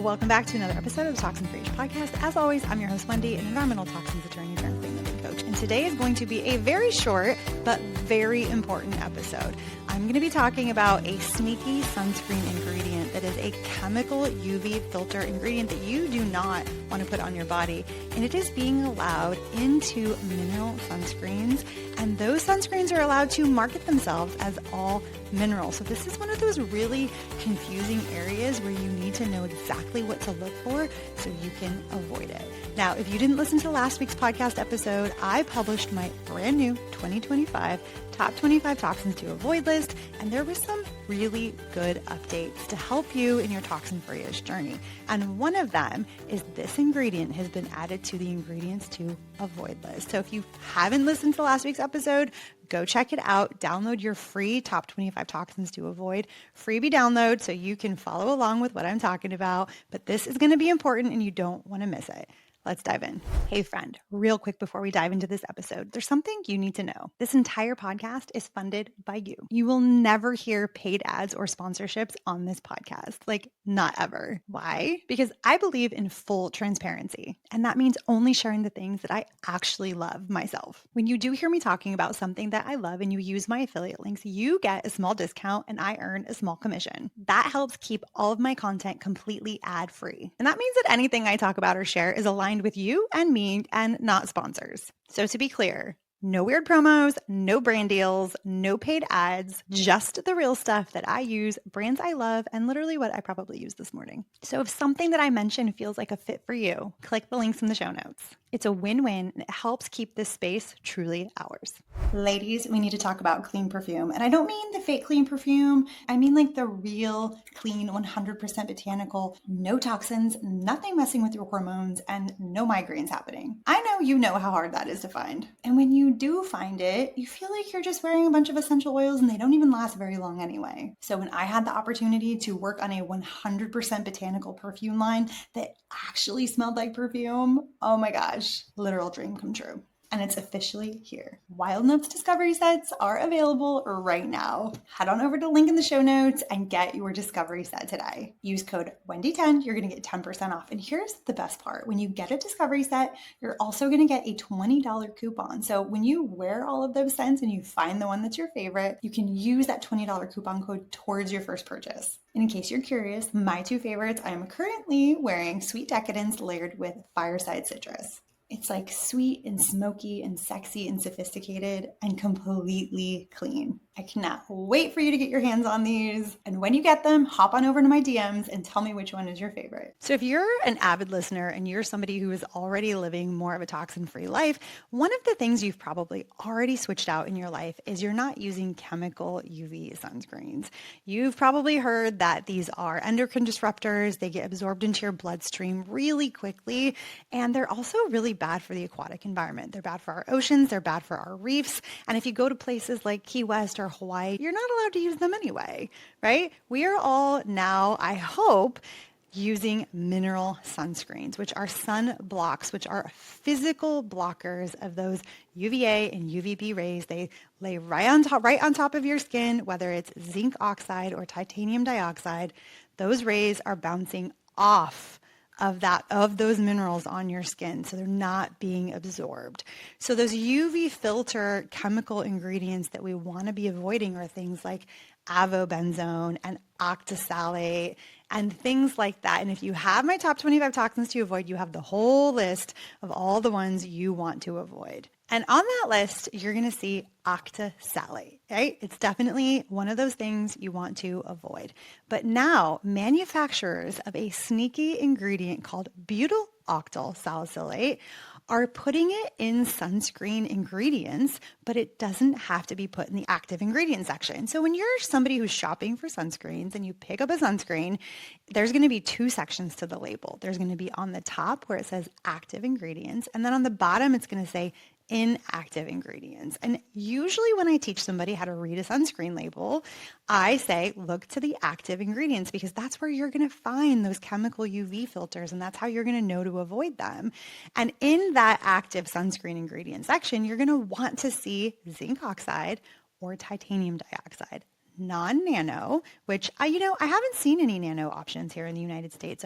welcome back to another episode of the Toxin Free podcast. As always, I'm your host, Wendy, an environmental toxins attorney turned clean living coach. And today is going to be a very short but very important episode. I'm going to be talking about a sneaky sunscreen ingredient that is a chemical UV filter ingredient that you do not want to put on your body. And it is being allowed into mineral sunscreens. And those sunscreens are allowed to market themselves as all mineral. So this is one of those really confusing areas where you need to know exactly what to look for so you can avoid it. Now, if you didn't listen to last week's podcast episode, I published my brand new 2025 Top 25 Toxins to Avoid list, and there were some really good updates to help you in your toxin-free-ish journey. And one of them is this ingredient has been added to the ingredients to avoid list. So if you haven't listened to last week's episode, go check it out. Download your free Top 25 Toxins to Avoid freebie download so you can follow along with what I'm talking about. But this is going to be important and you don't want to miss it. Let's dive in. Hey friend, real quick before we dive into this episode, there's something you need to know. This entire podcast is funded by you. You will never hear paid ads or sponsorships on this podcast. Like, not ever. Why? Because I believe in full transparency. And that means only sharing the things that I actually love myself. When you do hear me talking about something that I love and you use my affiliate links, you get a small discount and I earn a small commission. That helps keep all of my content completely ad-free. And that means that anything I talk about or share is aligned with you and me and not sponsors. So to be clear, no weird promos, no brand deals, no paid ads, just the real stuff that I use, brands I love, and literally what I probably used this morning. So if something that I mentioned feels like a fit for you, click the links in the show notes. It's a win-win and it helps keep this space truly ours. Ladies, we need to talk about clean perfume. And I don't mean the fake clean perfume. I mean like the real clean, 100% botanical, no toxins, nothing messing with your hormones, and no migraines happening. I know you know how hard that is to find. And when you do find it, you feel like you're just wearing a bunch of essential oils and they don't even last very long anyway. So when I had the opportunity to work on a 100% botanical perfume line that actually smelled like perfume, oh my gosh, literal dream come true. And it's officially here. Wild Notes Discovery Sets are available right now. Head on over to the link in the show notes and get your discovery set today. Use code Wendy10, you're gonna get 10% off. And here's the best part. When you get a discovery set, you're also gonna get a $20 coupon. So when you wear all of those scents and you find the one that's your favorite, you can use that $20 coupon code towards your first purchase. And in case you're curious, my two favorites, I am currently wearing Sweet Decadence layered with Fireside Citrus. It's like sweet and smoky and sexy and sophisticated and completely clean. I cannot wait for you to get your hands on these. And when you get them, hop on over to my DMs and tell me which one is your favorite. So if you're an avid listener and you're somebody who is already living more of a toxin-free life, one of the things you've probably already switched out in your life is you're not using chemical UV sunscreens. You've probably heard that these are endocrine disruptors. They get absorbed into your bloodstream really quickly. And they're also really bad for the aquatic environment. They're bad for our oceans. They're bad for our reefs. And if you go to places like Key West or Hawaii, you're not allowed to use them anyway, right? We are all now, I hope, using mineral sunscreens, which are sun blocks, which are physical blockers of those UVA and UVB rays. They lay right on top of your skin, whether it's zinc oxide or titanium dioxide. Those rays are bouncing off of those minerals on your skin. So they're not being absorbed. So those UV filter chemical ingredients that we want to be avoiding are things like avobenzone and octisalate and things like that. And if you have my top 25 toxins to avoid, you have the whole list of all the ones you want to avoid. And on that list, you're going to see octisalate, right? It's definitely one of those things you want to avoid. But now manufacturers of a sneaky ingredient called butyloctyl salicylate are putting it in sunscreen ingredients, but it doesn't have to be put in the active ingredient section. So when you're somebody who's shopping for sunscreens and you pick up a sunscreen, there's going to be two sections to the label. There's going to be on the top where it says active ingredients, and then on the bottom it's going to say inactive ingredients. And usually when I teach somebody how to read a sunscreen label, I say, look to the active ingredients because that's where you're going to find those chemical UV filters and that's how you're going to know to avoid them. And in that active sunscreen ingredient section, you're going to want to see zinc oxide or titanium dioxide, non-nano, which I haven't seen any nano options here in the United States.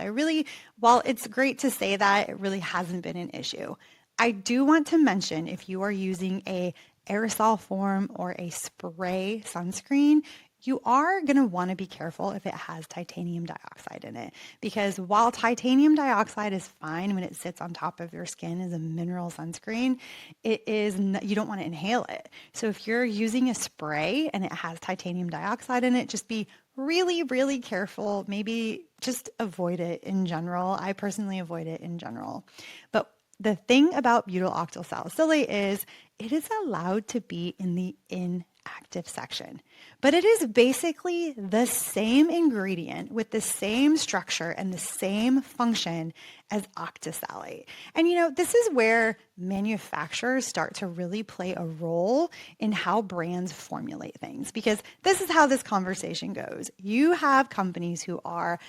While it's great to say that, it really hasn't been an issue. I do want to mention if you are using a aerosol form or a spray sunscreen, you are going to want to be careful if it has titanium dioxide in it, because while titanium dioxide is fine when it sits on top of your skin as a mineral sunscreen, you don't want to inhale it. So if you're using a spray and it has titanium dioxide in it, just be really, really careful. Maybe just avoid it in general. I personally avoid it in general. But the thing about butyloctyl salicylate is it is allowed to be in the inactive section, but it is basically the same ingredient with the same structure and the same function as octisalate. And this is where manufacturers start to really play a role in how brands formulate things, because this is how this conversation goes. You have companies who are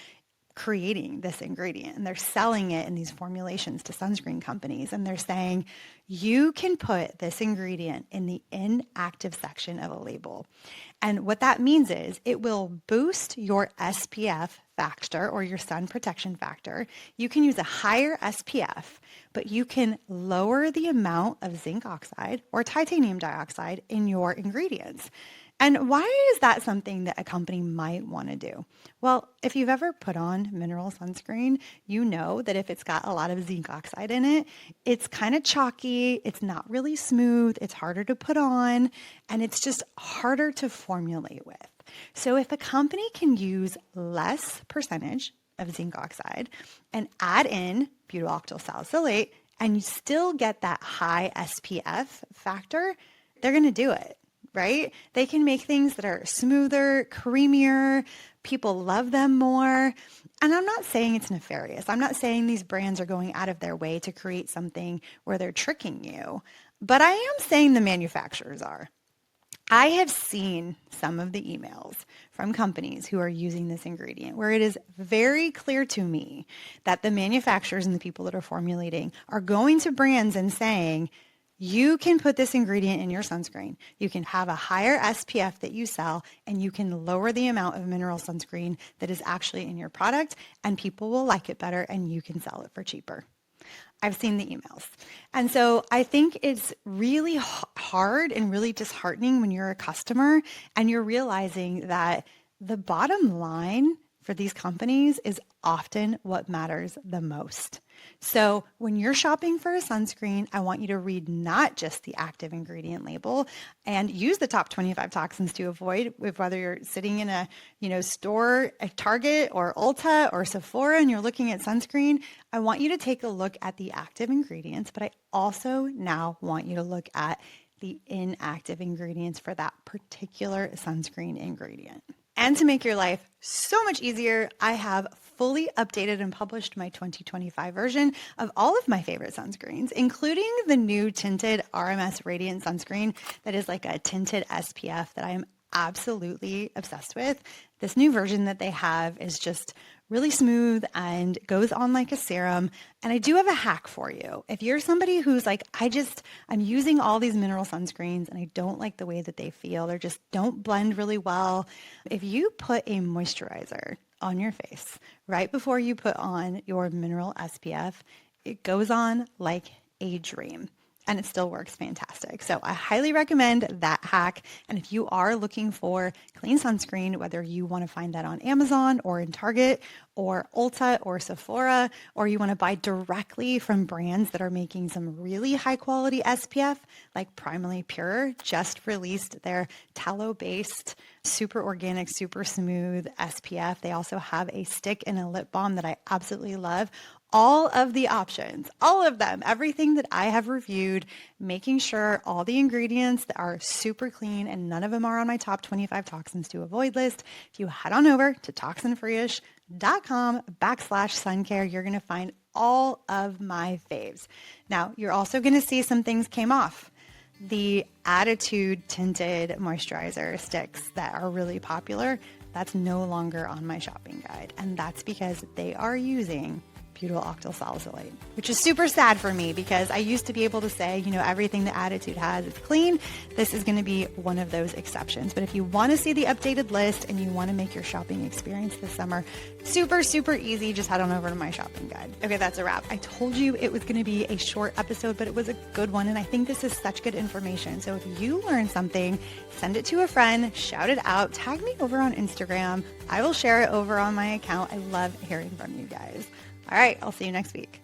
creating this ingredient and they're selling it in these formulations to sunscreen companies, and they're saying you can put this ingredient in the inactive section of a label. And what that means is it will boost your SPF factor or your sun protection factor. You can use a higher SPF, but you can lower the amount of zinc oxide or titanium dioxide in your ingredients. And why is that something that a company might want to do? Well, if you've ever put on mineral sunscreen, you know that if it's got a lot of zinc oxide in it, it's kind of chalky, it's not really smooth, it's harder to put on, and it's just harder to formulate with. So if a company can use less percentage of zinc oxide and add in butyloctyl salicylate, and you still get that high SPF factor, they're going to do it. Right? They can make things that are smoother, creamier, people love them more. And I'm not saying it's nefarious. I'm not saying these brands are going out of their way to create something where they're tricking you. But I am saying the manufacturers are. I have seen some of the emails from companies who are using this ingredient where it is very clear to me that the manufacturers and the people that are formulating are going to brands and saying, you can put this ingredient in your sunscreen. You can have a higher SPF that you sell, and you can lower the amount of mineral sunscreen that is actually in your product, and people will like it better, and you can sell it for cheaper. I've seen the emails. And so I think it's really hard and really disheartening when you're a customer and you're realizing that the bottom line for these companies is often what matters the most. So when you're shopping for a sunscreen, I want you to read not just the active ingredient label and use the top 25 toxins to avoid, whether you're sitting in a store at Target or Ulta or Sephora and you're looking at sunscreen. I want you to take a look at the active ingredients, but I also now want you to look at the inactive ingredients for that particular sunscreen ingredient. And to make your life so much easier, I have fully updated and published my 2025 version of all of my favorite sunscreens, including the new tinted RMS Radiant sunscreen that is like a tinted SPF that I am absolutely obsessed with. This new version that they have is just really smooth and goes on like a serum. And I do have a hack for you. If you're somebody who's like, I'm using all these mineral sunscreens and I don't like the way that they feel, they just don't blend really well. If you put a moisturizer on your face right before you put on your mineral SPF, it goes on like a dream. And it still works fantastic. So I highly recommend that hack. And if you are looking for clean sunscreen, whether you want to find that on Amazon or in Target or Ulta or Sephora, or you want to buy directly from brands that are making some really high quality SPF, like Primally Pure just released their tallow-based, super organic, super smooth SPF. They also have a stick and a lip balm that I absolutely love. All of the options, all of them, everything that I have reviewed, making sure all the ingredients that are super clean and none of them are on my top 25 toxins to avoid list. If you head on over to toxinfreeish.com/suncare, you're going to find all of my faves. Now, you're also going to see some things came off. The Attitude tinted moisturizer sticks that are really popular, that's no longer on my shopping guide. And that's because they are using butyloctyl salicylate, which is super sad for me because I used to be able to say, everything the Attitude has is clean. This is going to be one of those exceptions. But if you want to see the updated list and you want to make your shopping experience this summer super, super easy, just head on over to my shopping guide. Okay, that's a wrap. I told you it was going to be a short episode, but it was a good one. And I think this is such good information. So if you learn something, send it to a friend, shout it out, tag me over on Instagram. I will share it over on my account. I love hearing from you guys. All right, I'll see you next week.